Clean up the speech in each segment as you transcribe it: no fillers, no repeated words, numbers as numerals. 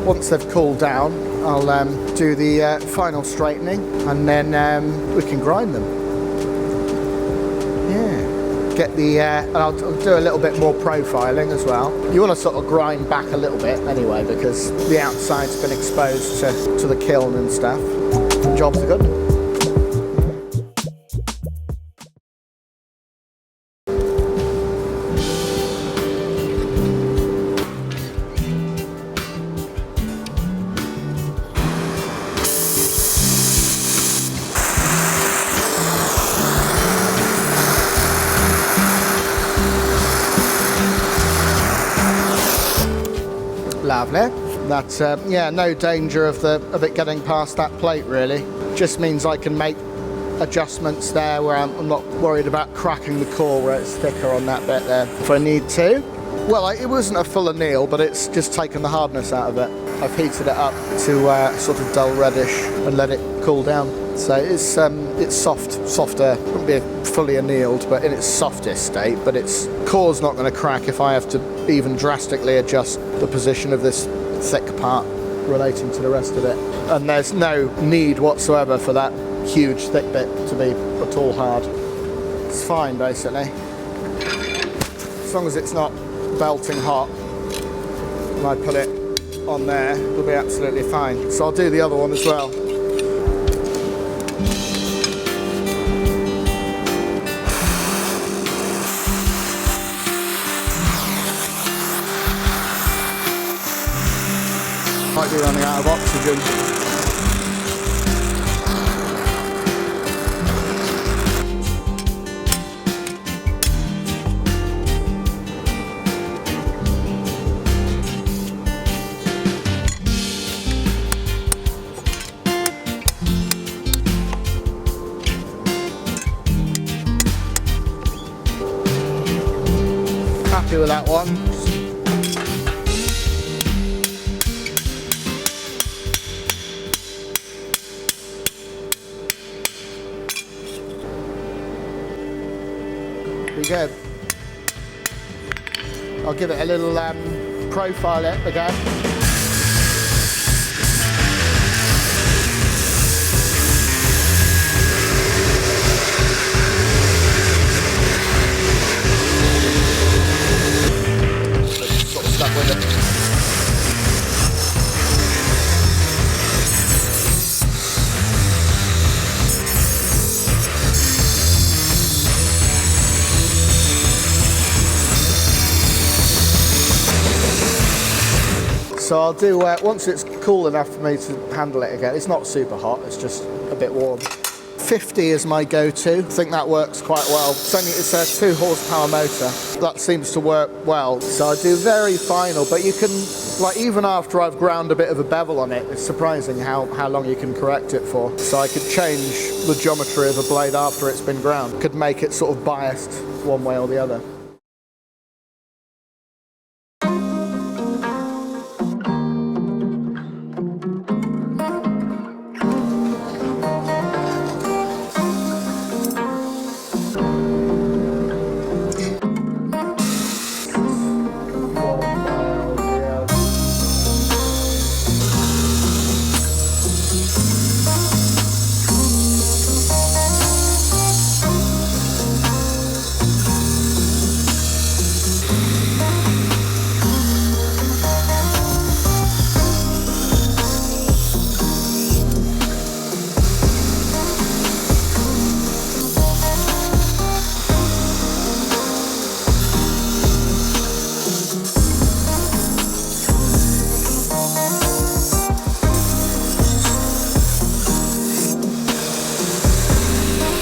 Once they've cooled down, I'll do the final straightening, and then we can grind them. Yeah. Get the, and I'll do a little bit more profiling as well. You want to sort of grind back a little bit anyway, because the outside's been exposed to the kiln and stuff. Jobs are good. Lovely. That's yeah, no danger of it getting past that plate really. Just means I can make adjustments there where I'm not worried about cracking the core where it's thicker on that bit there if I need to. Well, it wasn't a full anneal, but it's just taken the hardness out of it. I've heated it up to sort of dull reddish and let it cool down. So it's softer. It wouldn't be fully annealed, but in its softest state. But its core's not going to crack if I have to even drastically adjust the position of this thick part relating to the rest of it. And there's no need whatsoever for that huge thick bit to be at all hard. It's fine basically, as long as it's not belting hot. When I put it on there, it'll be absolutely fine. So I'll do the other one as well. Might be running out of oxygen. Happy with that one. Good. I'll give it a little profile it again. Sort of stuck with it. So I'll do, once it's cool enough for me to handle it again, it's not super hot, it's just a bit warm. 50 is my go-to, I think that works quite well. It's a 2 horsepower motor, that seems to work well. So I do very final, but you can, like even after I've ground a bit of a bevel on it, it's surprising how long you can correct it for. So I could change the geometry of a blade after it's been ground, could make it sort of biased one way or the other.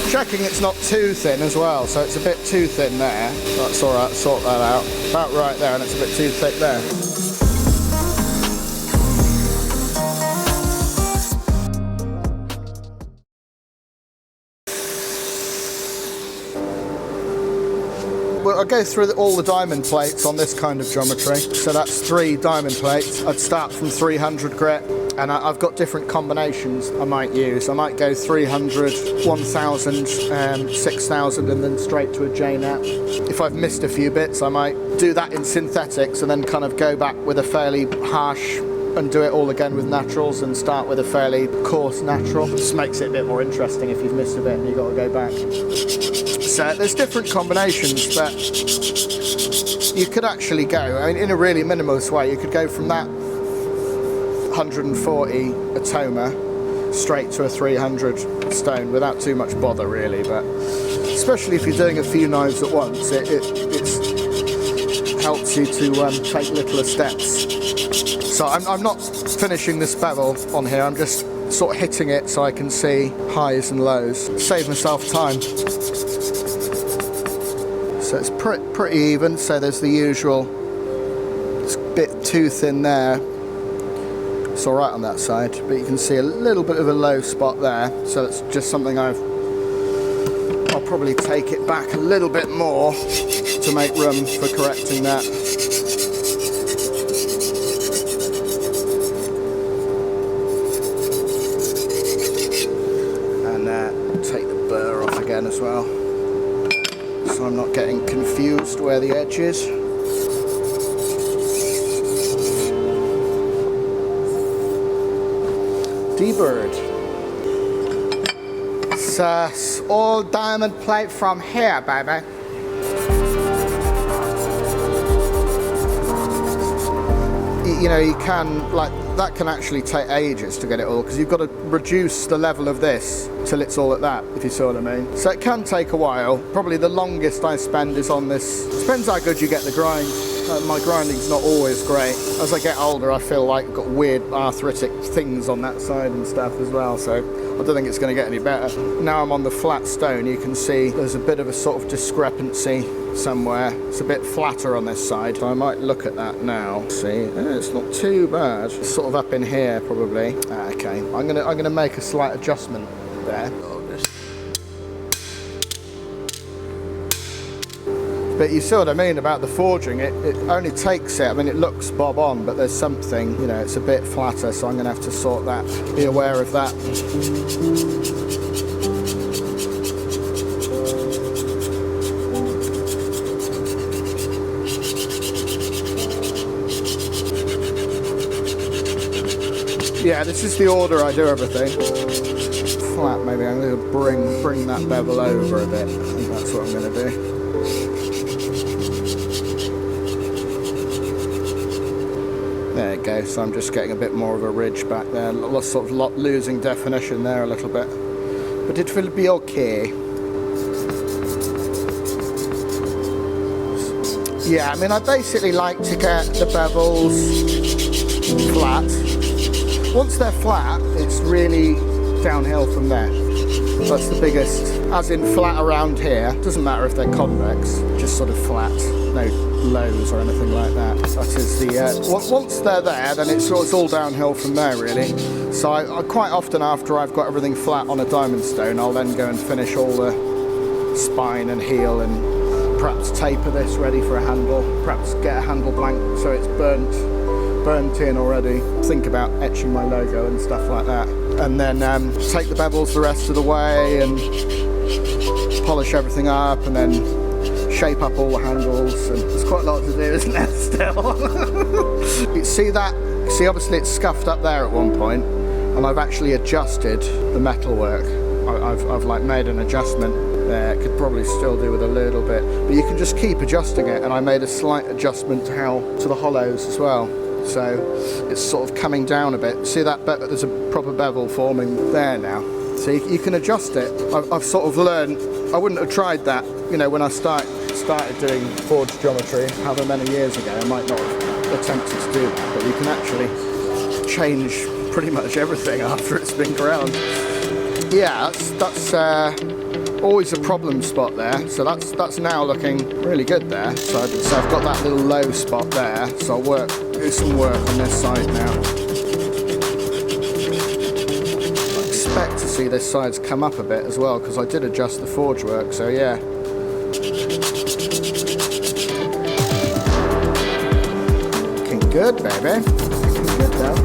Checking it's not too thin as well, so it's a bit too thin there. That's alright, sort that out. About right there, and it's a bit too thick there. Well, I'll go through all the diamond plates on this kind of geometry. So that's 3 diamond plates. I'd start from 300 grit, and I've got different combinations I might use. I might go 300, 1000, 6000, and then straight to a J-nap. If I've missed a few bits, I might do that in synthetics and then kind of go back with a fairly harsh and do it all again with naturals and start with a fairly coarse natural. Just makes it a bit more interesting if you've missed a bit and you've got to go back. So there's different combinations, but you could actually go, I mean, in a really minimalist way, you could go from that 140 Atoma straight to a 300 stone without too much bother, really. But especially if you're doing a few knives at once, it helps you to take littler steps. So I'm not finishing this bevel on here, I'm just sort of hitting it so I can see highs and lows. Save myself time. So it's pretty even, so there's the usual, it's a bit too thin there. It's alright on that side, but you can see a little bit of a low spot there, so that's just something I'll probably take it back a little bit more to make room for correcting that. And take the burr off again as well, so I'm not getting confused where the edge is. D-bird. It's all diamond plate from here, baby. You know, you can, like, that can actually take ages to get it all, because you've got to reduce the level of this till it's all at that, if you see what I mean. So it can take a while. Probably the longest I spend is on this. Depends how good you get the grind. My grinding's not always great. As I get older, I feel like I've got weird arthritic things on that side and stuff as well, so I don't think it's going to get any better. Now I'm on the flat stone, you can see there's a bit of a sort of discrepancy somewhere. It's a bit flatter on this side, so I might look at that now. See, it's not too bad. It's sort of up in here probably. Okay, I'm gonna make a slight adjustment there. But you see what I mean about the forging, it only takes it, I mean it looks bob on, but there's something, you know, it's a bit flatter, so I'm going to have to sort that, be aware of that. Yeah, this is the order I do everything. Flat, maybe I'm going to bring that bevel over a bit. I think that's what I'm going to do. There you go, so I'm just getting a bit more of a ridge back there, sort of losing definition there a little bit, but it will be okay. Yeah, I mean I basically like to get the bevels flat. Once they're flat, it's really downhill from there. That's the biggest, as in flat around here, doesn't matter if they're convex, just sort of flat, no lows or anything like that. That is the, once they're there, then it's all downhill from there really. So I quite often after I've got everything flat on a diamond stone, I'll then go and finish all the spine and heel and perhaps taper this ready for a handle, perhaps get a handle blank so it's burnt in already. Think about etching my logo and stuff like that. And then take the bevels the rest of the way and polish everything up and then shape up all the handles, and there's quite a lot to do, isn't there, still? You see that? See, obviously it's scuffed up there at one point, and I've actually adjusted the metalwork. I've like made an adjustment there. Could probably still do with a little bit, but you can just keep adjusting it, and I made a slight adjustment to the hollows as well. So it's sort of coming down a bit. See that? There's a proper bevel forming there now. So you can adjust it. I've sort of learned. I wouldn't have tried that, you know, when I started doing forged geometry however many years ago. I might not have attempted to do that, but you can actually change pretty much everything after it's been ground. Yeah, that's always a problem spot there. So that's now looking really good there. So I've got that little low spot there. So I'll do some work on this side now. I expect to see this side's come up a bit as well, because I did adjust the forge work, so yeah. Looking good, baby. Looking good now.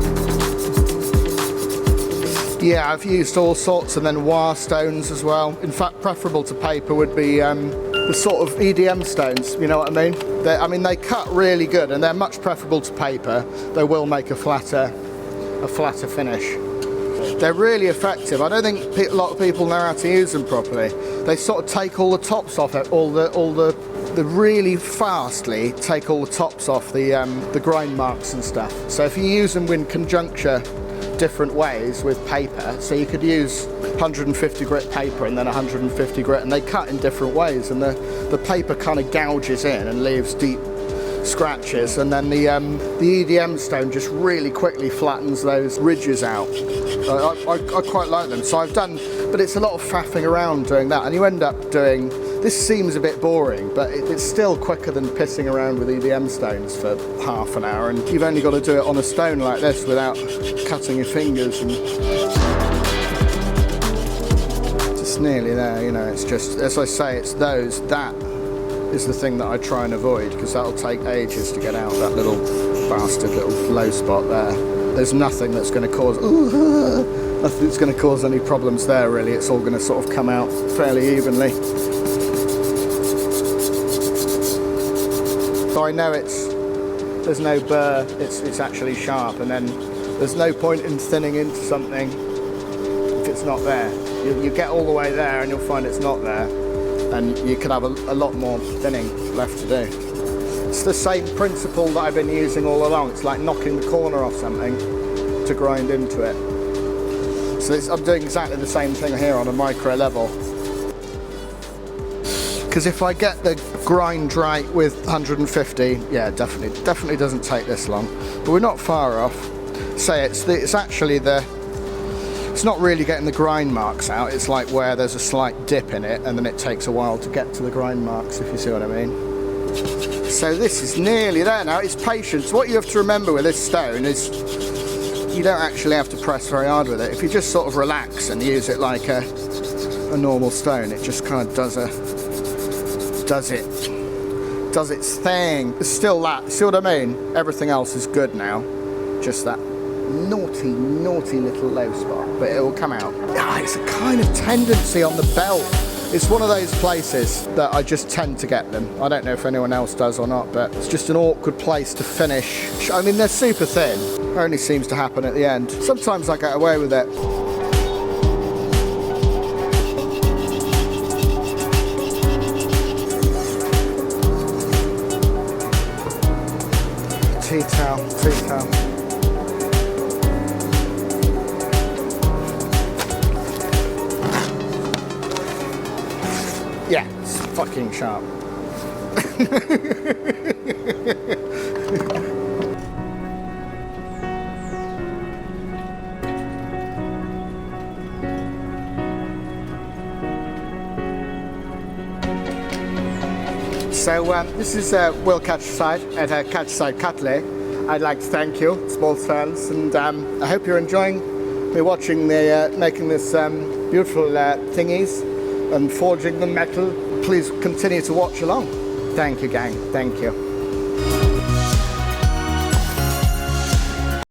Yeah, I've used all sorts, and then wire stones as well. In fact, preferable to paper would be the sort of EDM stones, you know what I mean? They cut really good, and they're much preferable to paper. They will make a flatter finish. They're really effective. I don't think a lot of people know how to use them properly. They sort of take all the tops off it, they really fastly take all the tops off the grind marks and stuff. So if you use them in conjuncture different ways with paper, so you could use 150 grit paper and then 150 grit, and they cut in different ways, and the paper kind of gouges in and leaves deep scratches, and then the EDM stone just really quickly flattens those ridges out. I quite like them, so I've done, but it's a lot of faffing around doing that, and you end up doing, this seems a bit boring, but it's still quicker than pissing around with EDM stones for half an hour, and you've only got to do it on a stone like this without cutting your fingers. And just nearly there, you know. It's just, as I say, it's those, that is the thing that I try and avoid, because that'll take ages to get out, that little bastard little low spot there. There's nothing that's going to cause nothing that's going to cause any problems there, really. It's all going to sort of come out fairly evenly. So I know there's no burr, it's actually sharp, and then there's no point in thinning into something if it's not there. You get all the way there and you'll find it's not there, and you could have a lot more thinning left to do. It's the same principle that I've been using all along. It's like knocking the corner off something to grind into it. So I'm doing exactly the same thing here on a micro level. Because if I get the grind right with 150, yeah, definitely doesn't take this long. But we're not far off. Say it's actually it's not really getting the grind marks out. It's like where there's a slight dip in it, and then it takes a while to get to the grind marks, if you see what I mean. So this is nearly there now. It's patience. What you have to remember with this stone is you don't actually have to press very hard with it. If you just sort of relax and use it like a normal stone, it just kind of does its thing. It's still that, see what I mean? Everything else is good now. Just that naughty little low spot, but it will come out. Ah, it's a kind of tendency on the belt. It's one of those places that I just tend to get them. I don't know if anyone else does or not, but it's just an awkward place to finish. I mean, they're super thin. It only seems to happen at the end. Sometimes I get away with it. Tea towel. Yeah, it's fucking sharp. So this is Will Catchside at Catchside Cutlery. I'd like to thank you, Small Turns, and I hope you're enjoying me watching the making this beautiful thingies and forging the metal. Please continue to watch along. Thank you, gang. Thank you.